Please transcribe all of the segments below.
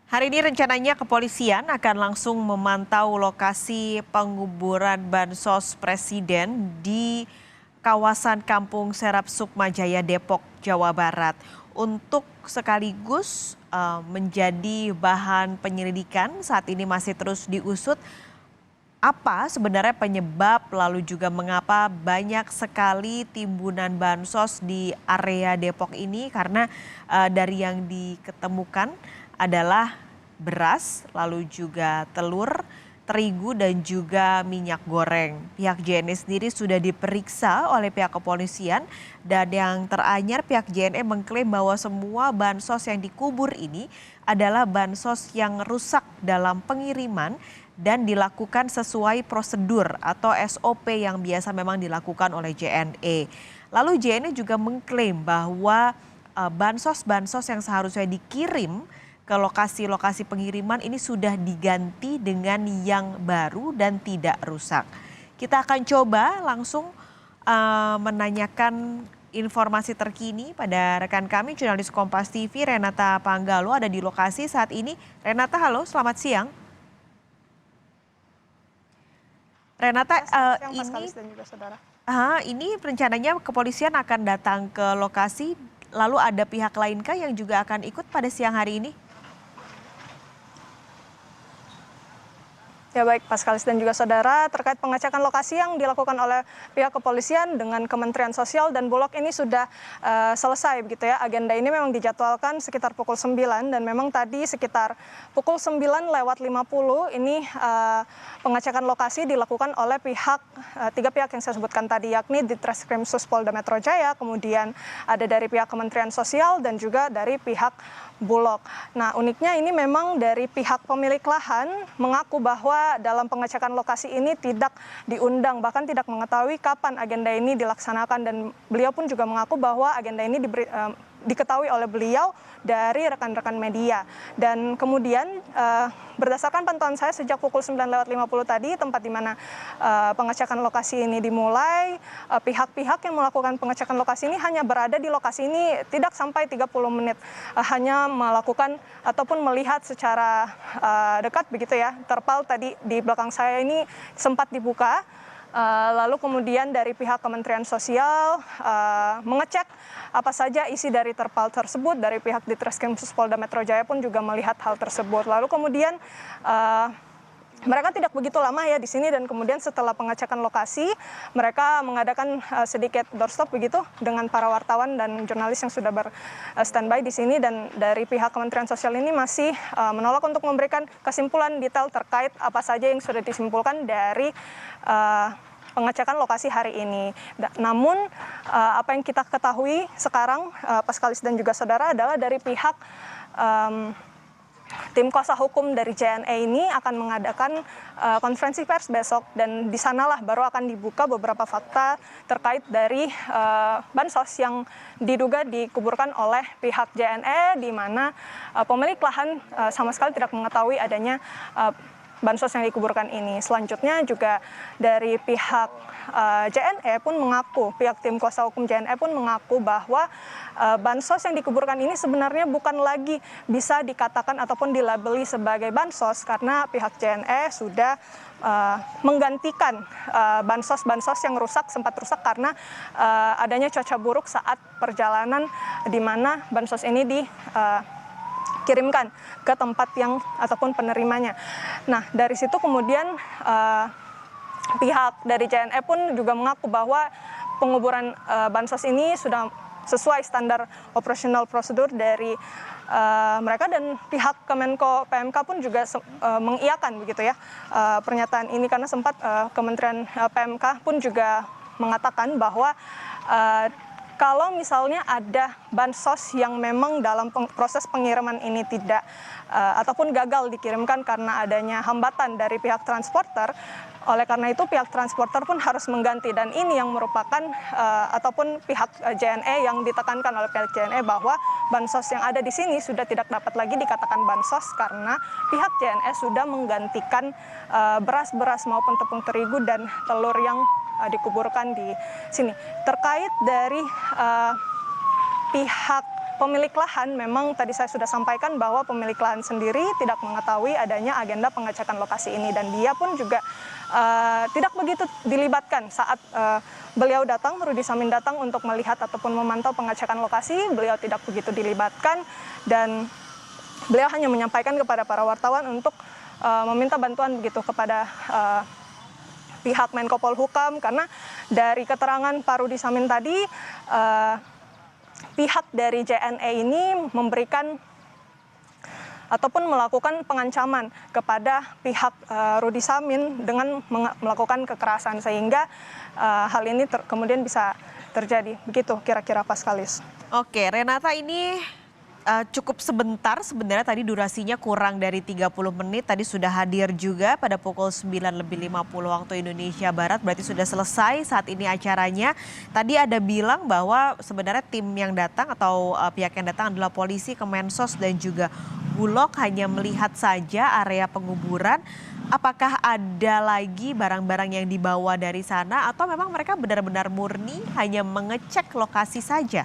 Hari ini rencananya kepolisian akan langsung memantau lokasi penguburan bansos presiden di kawasan Kampung Serap Sukmajaya, Depok, Jawa Barat. Untuk sekaligus menjadi bahan penyelidikan, saat ini masih terus diusut apa sebenarnya penyebab lalu juga mengapa banyak sekali timbunan bansos di area Depok ini karena dari yang diketemukan adalah beras, lalu juga telur, terigu dan juga minyak goreng. Pihak JNE sendiri sudah diperiksa oleh pihak kepolisian dan yang teranyar pihak JNE mengklaim bahwa semua bansos yang dikubur ini adalah bansos yang rusak dalam pengiriman dan dilakukan sesuai prosedur atau SOP yang biasa memang dilakukan oleh JNE. Lalu JNE juga mengklaim bahwa bansos-bansos yang seharusnya dikirim ke lokasi-lokasi pengiriman ini sudah diganti dengan yang baru dan tidak rusak. Kita akan coba langsung menanyakan informasi terkini pada rekan kami jurnalis Kompas TV Renata Panggalo ada di lokasi saat ini. Renata, halo, selamat siang. Renata, ini rencananya kepolisian akan datang ke lokasi, lalu ada pihak lainkah yang juga akan ikut pada siang hari ini? Ya baik, Paskalis dan juga saudara, terkait pengecekan lokasi yang dilakukan oleh pihak kepolisian dengan Kementerian Sosial dan Bulog ini sudah selesai begitu ya. Agenda ini memang dijadwalkan sekitar pukul 9 dan memang tadi sekitar pukul 9:50 ini pengecekan lokasi dilakukan oleh tiga pihak yang saya sebutkan tadi, yakni Ditreskrim Polda Metro Jaya, kemudian ada dari pihak Kementerian Sosial dan juga dari pihak Bulog. Nah, uniknya ini memang dari pihak pemilik lahan mengaku bahwa dalam pengecekan lokasi ini tidak diundang, bahkan tidak mengetahui kapan agenda ini dilaksanakan, dan beliau pun juga mengaku bahwa agenda ini diketahui oleh beliau dari rekan-rekan media. Dan kemudian berdasarkan pantauan saya sejak pukul 9:50 tadi, tempat di mana pengecekan lokasi ini dimulai, pihak-pihak yang melakukan pengecekan lokasi ini hanya berada di lokasi ini tidak sampai 30 menit. Hanya melakukan ataupun melihat secara dekat begitu ya. Terpal tadi di belakang saya ini sempat dibuka. Lalu kemudian dari pihak Kementerian Sosial mengecek apa saja isi dari terpal tersebut. Dari pihak Ditreskrim Polda Metro Jaya pun juga melihat hal tersebut. Lalu kemudian mereka tidak begitu lama ya di sini, dan kemudian setelah pengecekan lokasi mereka mengadakan sedikit doorstop begitu dengan para wartawan dan jurnalis yang sudah berstandby di sini, dan dari pihak Kementerian Sosial ini masih menolak untuk memberikan kesimpulan detail terkait apa saja yang sudah disimpulkan dari pengecekan lokasi hari ini. Namun apa yang kita ketahui sekarang, Paskalis dan juga saudara, adalah dari pihak tim kuasa hukum dari JNE ini akan mengadakan konferensi pers besok, dan di sanalah baru akan dibuka beberapa fakta terkait dari bansos yang diduga dikuburkan oleh pihak JNE, di mana pemilik lahan sama sekali tidak mengetahui adanya bansos yang dikuburkan ini. Selanjutnya juga dari pihak JNE pun mengaku, pihak tim kuasa hukum JNE pun mengaku bahwa bansos yang dikuburkan ini sebenarnya bukan lagi bisa dikatakan ataupun dilabeli sebagai bansos, karena pihak JNE sudah menggantikan bansos-bansos yang sempat rusak karena adanya cuaca buruk saat perjalanan, di mana bansos ini dikirimkan ke tempat yang ataupun penerimanya. Nah, dari situ kemudian pihak dari JNE pun juga mengaku bahwa penguburan bansos ini sudah sesuai standar operasional prosedur dari mereka, dan pihak Kemenko PMK pun juga mengiyakan begitu ya pernyataan ini, karena sempat Kementerian PMK pun juga mengatakan bahwa kalau misalnya ada bansos yang memang dalam proses pengiriman ini tidak ataupun gagal dikirimkan karena adanya hambatan dari pihak transporter, oleh karena itu pihak transporter pun harus mengganti. Dan ini yang merupakan ataupun pihak JNE yang ditekankan oleh pihak JNE bahwa bansos yang ada di sini sudah tidak dapat lagi dikatakan bansos karena pihak JNE sudah menggantikan beras-beras maupun tepung terigu dan telur yang dikuburkan di sini. Terkait dari pihak pemilik lahan memang tadi saya sudah sampaikan bahwa pemilik lahan sendiri tidak mengetahui adanya agenda pengecekan lokasi ini, dan dia pun juga tidak begitu dilibatkan saat beliau datang, Rudi Samin datang untuk melihat ataupun memantau pengecekan lokasi. Beliau tidak begitu dilibatkan dan beliau hanya menyampaikan kepada para wartawan untuk meminta bantuan begitu kepada pihak Menko Polhukam, karena dari keterangan Pak Rudi Samin tadi pihak dari JNE ini memberikan ataupun melakukan pengancaman kepada pihak Rudi Samin dengan melakukan kekerasan, sehingga hal ini kemudian bisa terjadi. Begitu kira-kira Paskalis. Oke, Renata, ini cukup sebentar sebenarnya, tadi durasinya kurang dari 30 menit. Tadi sudah hadir juga pada pukul 9:50 waktu Indonesia Barat, berarti sudah selesai saat ini acaranya. Tadi ada bilang bahwa sebenarnya tim yang datang atau pihak yang datang adalah polisi, Kemensos dan juga Bulog, hanya melihat saja area penguburan. Apakah ada lagi barang-barang yang dibawa dari sana atau memang mereka benar-benar murni hanya mengecek lokasi saja?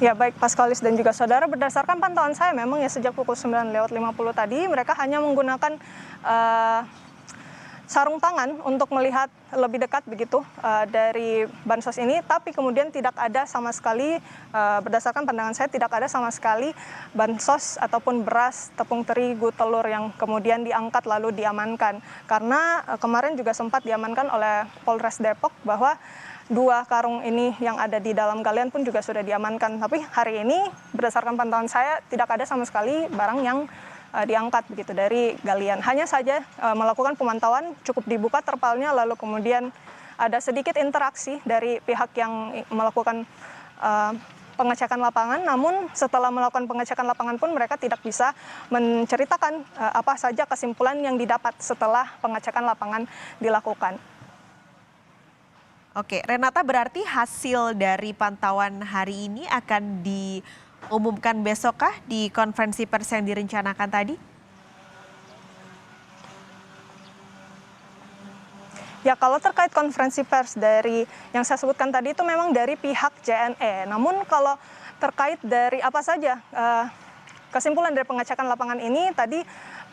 Ya baik Paskalis dan juga saudara, berdasarkan pantauan saya memang ya sejak pukul 9:50 tadi mereka hanya menggunakan sarung tangan untuk melihat lebih dekat begitu dari bansos ini, tapi kemudian tidak ada sama sekali, berdasarkan pandangan saya tidak ada sama sekali bansos ataupun beras, tepung terigu, telur yang kemudian diangkat lalu diamankan. Karena kemarin juga sempat diamankan oleh Polres Depok bahwa 2 karung ini yang ada di dalam galian pun juga sudah diamankan. Tapi hari ini berdasarkan pantauan saya tidak ada sama sekali barang yang diangkat begitu dari galian. Hanya saja melakukan pemantauan, cukup dibuka terpalnya lalu kemudian ada sedikit interaksi dari pihak yang melakukan pengecekan lapangan. Namun setelah melakukan pengecekan lapangan pun mereka tidak bisa menceritakan apa saja kesimpulan yang didapat setelah pengecekan lapangan dilakukan. Oke, Renata, berarti hasil dari pantauan hari ini akan diumumkan besokkah di konferensi pers yang direncanakan tadi? Ya, kalau terkait konferensi pers dari yang saya sebutkan tadi itu memang dari pihak JNE. Namun kalau terkait dari apa saja kesimpulan dari pengecekan lapangan ini, tadi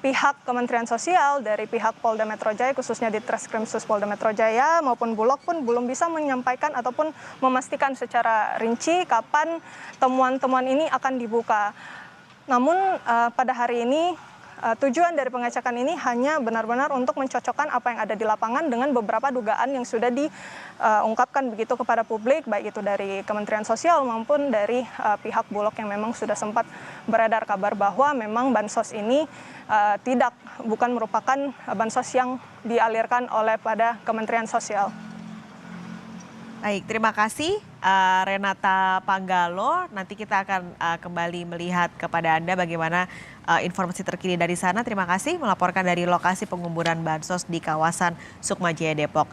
pihak Kementerian Sosial, dari pihak Polda Metro Jaya, khususnya di Treskrimsus Polda Metro Jaya maupun Bulog pun belum bisa menyampaikan ataupun memastikan secara rinci kapan temuan-temuan ini akan dibuka. Namun pada hari ini tujuan dari pengecekan ini hanya benar-benar untuk mencocokkan apa yang ada di lapangan dengan beberapa dugaan yang sudah diungkapkan begitu kepada publik, baik itu dari Kementerian Sosial maupun dari pihak Bulog yang memang sudah sempat beredar kabar bahwa memang bansos ini bukan merupakan bansos yang dialirkan oleh pada Kementerian Sosial. Baik, terima kasih Renata Panggalo. Nanti kita akan kembali melihat kepada Anda bagaimana informasi terkini dari sana. Terima kasih melaporkan dari lokasi penguburan bansos di kawasan Sukma Jaya Depok.